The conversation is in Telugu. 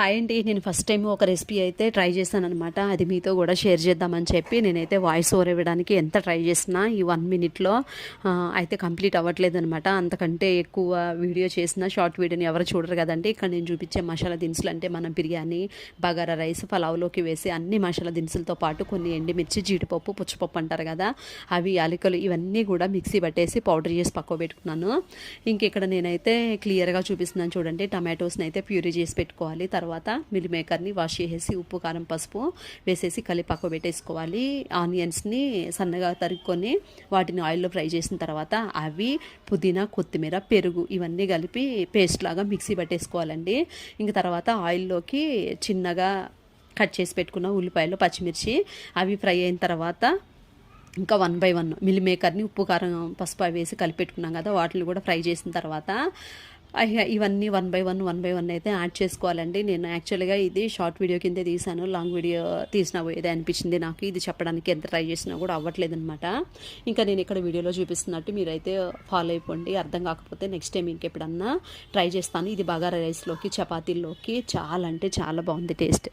హాయ్ అండి. నేను ఫస్ట్ టైం ఒక రెసిపీ అయితే ట్రై చేశాననమాట. అది మీతో కూడా షేర్ చేద్దామని చెప్పి నేనైతే వాయిస్ ఓవర్ ఇవ్వడానికి ఎంత ట్రై చేసినా ఈ 1 మినిట్లో అయితే కంప్లీట్ అవ్వట్లేదనమాట. అంతకంటే ఎక్కువ వీడియో చేసిన షార్ట్ వీడియోని ఎవరు చూడరు కదండి. ఇక్కడ నేను చూపించే మసాలా దినుసులు అంటే మనం బిర్యానీ, బగారా రైస్, పలావ్లోకి వేసి అన్ని మసాలా దినుసులతో పాటు కొన్ని ఎండుమిర్చి, జీడిపప్పు, పుచ్చపప్పు అంటారు కదా, అవి యాలకులు ఇవన్నీ కూడా మిక్సీ పట్టేసి పౌడర్ చేసి పక్కకు పెట్టుకున్నాను. ఇంక ఇక్కడ నేనైతే క్లియర్గా చూపిస్తున్నాను చూడండి. టమాటోస్ని అయితే ప్యూరీ చేసి పెట్టుకోవాలి. తర్వాత మిల్ మేకర్ని వాష్ చేసేసి ఉప్పు, కారం, పసుపు వేసేసి కలిపాకు పెట్టేసుకోవాలి. ఆనియన్స్ని సన్నగా తరుక్కొని వాటిని ఆయిల్లో ఫ్రై చేసిన తర్వాత అవి పుదీనా, కొత్తిమీర, పెరుగు ఇవన్నీ కలిపి పేస్ట్ లాగా మిక్సీ పట్టేసుకోవాలండి. ఇంక తర్వాత ఆయిల్లోకి చిన్నగా కట్ చేసి పెట్టుకున్న ఉల్లిపాయలు, పచ్చిమిర్చి అవి ఫ్రై అయిన తర్వాత ఇంకా 1 బై 1 మిల్ మేకర్ని ఉప్పు, కారం, పసుపు అవి వేసి కలిపెట్టుకున్నాం కదా, వాటిని కూడా ఫ్రై చేసిన తర్వాత ఇవన్నీ 1 బై 1 అయితే యాడ్ చేసుకోవాలండి. నేను యాక్చువల్గా ఇది షార్ట్ వీడియో కిందే తీసాను. లాంగ్ వీడియో తీసినా పోయేదే అనిపించింది నాకు. ఇది చెప్పడానికి ఎంత ట్రై చేసినా కూడా అవ్వట్లేదు అనమాట. ఇంకా నేను ఇక్కడ వీడియోలో చూపిస్తున్నట్టు మీరైతే ఫాలో అయిపోండి. అర్థం కాకపోతే నెక్స్ట్ టైం ఇంకెప్పుడన్నా ట్రై చేస్తాను. ఇది బగారా రైస్లోకి, చపాతీల్లోకి చాలా అంటే చాలా బాగుంది టేస్ట్.